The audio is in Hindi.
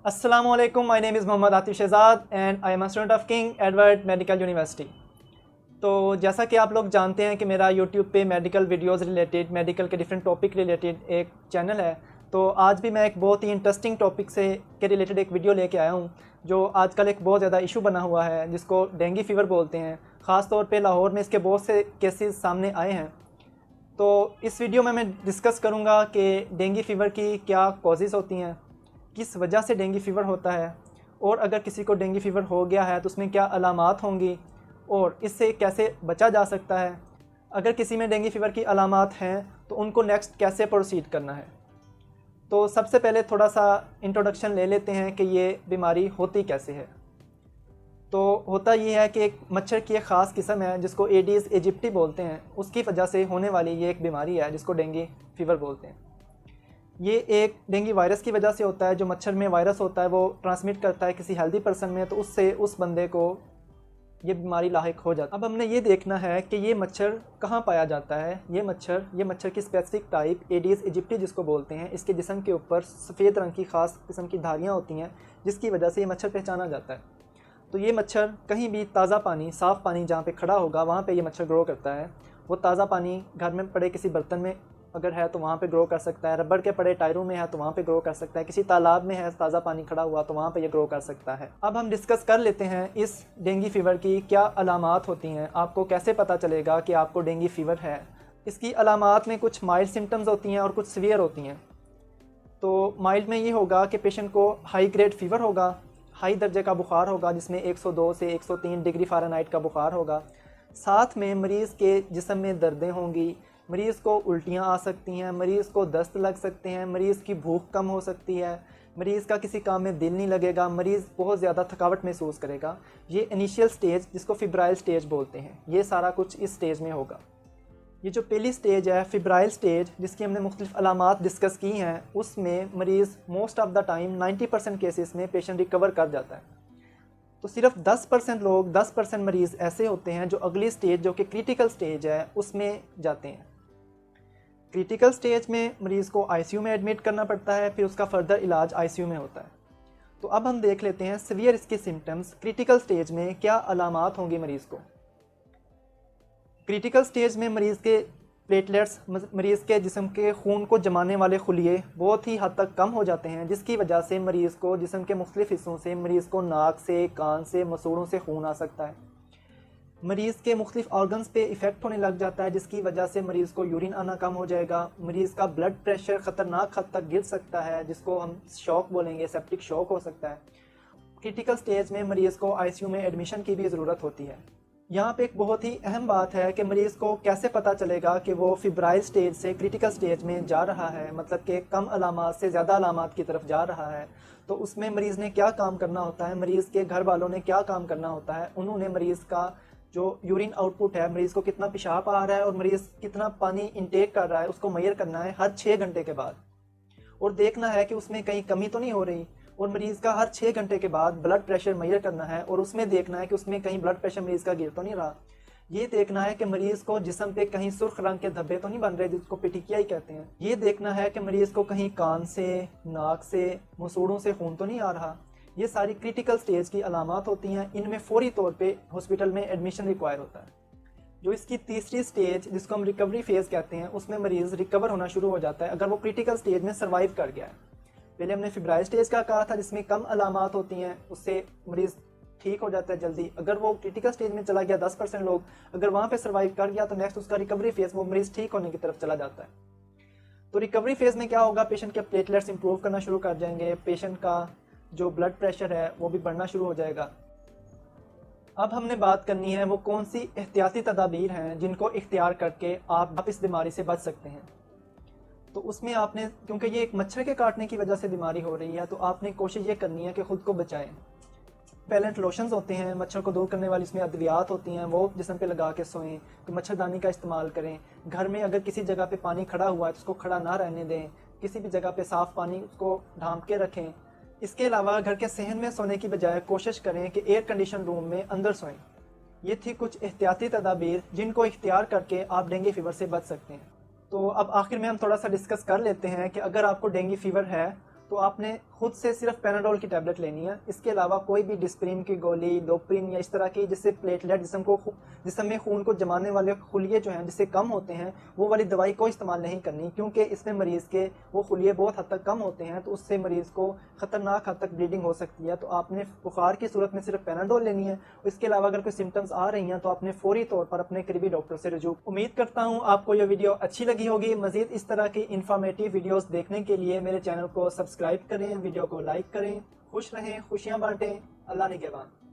Assalamualaikum, my name is Mohammad Atif Shehzad and I am a student of King Edward Medical University। तो जैसा कि आप लोग जानते हैं कि मेरा YouTube पे मेडिकल वीडियोस रिलेटेड, मेडिकल के डिफरेंट टॉपिक रिलेटेड एक चैनल है। तो आज भी मैं एक बहुत ही इंटरेस्टिंग टॉपिक से के रिलेटेड एक वीडियो लेके आया हूँ, जो आजकल एक बहुत ज़्यादा इशू बना हुआ है, जिसको डेंगू फ़ीवर बोलते हैं। ख़ास तौर पे लाहौर में इसके बहुत से केसेस सामने आए हैं। तो इस वीडियो में मैं डिस्कस करूँगा कि डेंगू फ़ीवर की क्या कॉजेज़ होती हैं, किस वजह से डेंगू फ़ीवर होता है, और अगर किसी को डेंगू फ़ीवर हो गया है तो उसमें क्या अलामात होंगी और इससे कैसे बचा जा सकता है। अगर किसी में डेंगू फ़ीवर की अलामात हैं तो उनको नेक्स्ट कैसे प्रोसीड करना है। तो सबसे पहले थोड़ा सा इंट्रोडक्शन ले लेते हैं कि ये बीमारी होती कैसे है। तो होता ये है कि एक मच्छर की एक ख़ास किस्म है जिसको एडीज़ इजिप्टी बोलते हैं, उसकी वजह से होने वाली ये एक बीमारी है जिसको डेंगू फ़ीवर बोलते हैं। ये एक डेंगू वायरस की वजह से होता है। जो मच्छर में वायरस होता है वो ट्रांसमिट करता है किसी हेल्दी पर्सन में, तो उससे उस बंदे को ये बीमारी लाहिक हो जाती है। अब हमने ये देखना है कि ये मच्छर कहाँ पाया जाता है। ये मच्छर की स्पेसिफिक टाइप एडीज़ इजिप्टी जिसको बोलते हैं, इसके जिस्म के ऊपर सफ़ेद रंग की ख़ास किस्म की धारियाँ होती हैं जिसकी वजह से ये मच्छर पहचाना जाता है। तो ये मच्छर कहीं भी ताज़ा पानी, साफ़ पानी जहाँ पे खड़ा होगा वहाँ पे ये मच्छर ग्रो करता है। वो ताज़ा पानी घर में पड़े किसी बर्तन में अगर है तो वहाँ पे ग्रो कर सकता है, रबड़ के पड़े टायरों में है तो वहाँ पे ग्रो कर सकता है, किसी तालाब में है ताज़ा पानी खड़ा हुआ तो वहाँ पे ये ग्रो कर सकता है। अब हम डिस्कस कर लेते हैं इस डेंगू फ़ीवर की क्या अलामात होती हैं, आपको कैसे पता चलेगा कि आपको डेंगू फ़ीवर है। इसकी अलामात में कुछ माइल्ड सिम्टम्स होती हैं और कुछ सीवियर होती हैं। तो माइल्ड में ये होगा कि पेशेंट को हाई ग्रेड फ़ीवर होगा, हाई दर्जे का बुखार होगा जिसमें 102 से 103 डिग्री फ़ारेनहाइट का बुखार होगा। साथ में मरीज़ के जिस्म में दर्दें होंगी, मरीज़ को उल्टियाँ आ सकती हैं, मरीज़ को दस्त लग सकते हैं, मरीज़ की भूख कम हो सकती है, मरीज़ का किसी काम में दिल नहीं लगेगा, मरीज़ बहुत ज़्यादा थकावट महसूस करेगा। ये इनिशियल स्टेज जिसको फिब्राइल स्टेज बोलते हैं, ये सारा कुछ इस स्टेज में होगा। ये जो पहली स्टेज है फिब्राइल स्टेज, जिसकी हमने मुख्तलिफ अलामात डिस्कस की हैं, उसमें मरीज़ most of the time 90% cases में पेशेंट रिकवर कर जाता है। तो सिर्फ 10% लोग, 10% मरीज़ ऐसे होते हैं जो अगली स्टेज जो कि क्रिटिकल स्टेज है उसमें जाते हैं। क्रिटिकल स्टेज में मरीज़ को आईसीयू में एडमिट करना पड़ता है, फिर उसका फर्दर इलाज आईसीयू में होता है। तो अब हम देख लेते हैं सीवियर इसके सिम्टम्स, क्रिटिकल स्टेज में क्या अलामात होंगी मरीज़ को। क्रिटिकल स्टेज में मरीज़ के प्लेटलेट्स, मरीज़ के जिस्म के खून को जमाने वाले खुलिये बहुत ही हद तक कम हो जाते हैं, जिसकी वजह से मरीज़ को जिस्म के मुख्तलिफ हिस्सों से, मरीज़ को नाक से, कान से, मसूड़ों से खून आ सकता है। मरीज़ के मुख्तलिफ ऑर्गन्स पे इफ़ेक्ट होने लग जाता है जिसकी वजह से मरीज़ को यूरिन आना कम हो जाएगा। मरीज़ का ब्लड प्रेशर ख़तरनाक हद तक गिर सकता है जिसको हम शॉक बोलेंगे, सेप्टिक शॉक हो सकता है। क्रिटिकल स्टेज में मरीज़ को आईसीयू में एडमिशन की भी ज़रूरत होती है। यहाँ पे एक बहुत ही अहम बात है कि मरीज़ को कैसे पता चलेगा कि वो फिब्राइल स्टेज से क्रिटिकल स्टेज में जा रहा है, मतलब कि कम अलामात से ज़्यादा अलामात की तरफ जा रहा है। तो उसमें मरीज़ ने क्या काम करना होता है, मरीज़ के घर वालों ने क्या काम करना होता है। उन्होंने मरीज़ का जो यूरिन आउटपुट है, मरीज़ को कितना पेशाब आ रहा है और मरीज़ कितना पानी इंटेक कर रहा है, उसको मेजर करना है हर 6 घंटे के बाद, और देखना है कि उसमें कहीं कमी तो नहीं हो रही। और मरीज़ का हर 6 घंटे के बाद ब्लड प्रेशर मेजर करना है और उसमें देखना है कि उसमें कहीं ब्लड प्रेशर मरीज़ का गिर तो नहीं रहा। ये देखना है कि मरीज़ को जिस्म पे कहीं सुर्ख रंग के धब्बे तो नहीं बन रहे जिसको पिटिकिया ही कहते हैं। ये देखना है कि मरीज़ को कहीं कान से, नाक से, मसूड़ों से खून तो नहीं आ रहा। ये सारी क्रिटिकल स्टेज की अलामात होती हैं। इनमें फौरी तौर पे हॉस्पिटल में एडमिशन रिक्वायर होता है। जो इसकी तीसरी स्टेज जिसको हम रिकवरी फेज़ कहते हैं, उसमें मरीज़ रिकवर होना शुरू हो जाता है अगर वो क्रिटिकल स्टेज में सर्वाइव कर गया है। पहले हमने फिब्राइल स्टेज का कहा था जिसमें कम अलामात होती हैं, उससे मरीज़ ठीक हो जाता है जल्दी। अगर वो क्रिटिकल स्टेज में चला गया, 10% लोग अगर वहाँ पे सर्वाइव कर गया तो नेक्स्ट उसका रिकवरी फेज़, वो मरीज़ ठीक होने की तरफ चला जाता है। तो रिकवरी फेज़ में क्या होगा, पेशेंट के प्लेटलेट्स इंप्रूव करना शुरू कर जाएंगे, पेशेंट का जो ब्लड प्रेशर है वो भी बढ़ना शुरू हो जाएगा। अब हमने बात करनी है वो कौन सी एहतियाती तदाबीर हैं जिनको इख्तियार करके आप इस बीमारी से बच सकते हैं। तो उसमें आपने, क्योंकि ये एक मच्छर के काटने की वजह से बीमारी हो रही है, तो आपने कोशिश ये करनी है कि ख़ुद को बचाएं। पेलेंट लोशंस होते हैं मच्छर को दूर करने वाली, इसमें अद्वियात होती हैं, वो जिस्म पे लगा के सोएं। तो मच्छरदानी का इस्तेमाल करें। घर में अगर किसी जगह पे पानी खड़ा हुआ है तो उसको खड़ा ना रहने दें, किसी भी जगह पे साफ़ पानी उसको ढांप के रखें। इसके अलावा घर के सहन में सोने की बजाय कोशिश करें कि एयर कंडीशन रूम में अंदर सोएं। ये थी कुछ एहतियाती तदाबीर जिनको इख्तियार करके आप डेंगू फ़ीवर से बच सकते हैं। तो अब आखिर में हम थोड़ा सा डिस्कस कर लेते हैं कि अगर आपको डेंगू फ़ीवर है तो आपने खुद से सिर्फ पैनाडोल की टैबलेट लेनी है। इसके अलावा कोई भी डिस्प्रिन की गोली, डोप्रिन या इस तरह की जिससे प्लेटलेट जिसम में खून को जमाने वाले खुलिये जो हैं जिससे कम होते हैं, वो वाली दवाई को इस्तेमाल नहीं करनी, क्योंकि इसमें मरीज़ के वो खुलिये बहुत हद तक कम होते हैं, तो उससे मरीज़ को ख़तरनाक हद तक ब्लीडिंग हो सकती है। तो आपने बुखार की सूरत में सिर्फ पैनाडोल लेनी है। इसके अलावा अगर कोई सिम्टम्स आ रही हैं तो आपने फौरी तौर पर अपने करीबी डॉक्टर से रजू। उम्मीद करता हूँ आपको यह वीडियो अच्छी लगी होगी। मज़ीद इस तरह की इंफॉर्मेटिव वीडियोज़ देखने के लिए मेरे चैनल को सब्सक्राइब करें, वीडियो को लाइक करें। खुश रहें, खुशियाँ बांटें। अल्लाह निगहबान।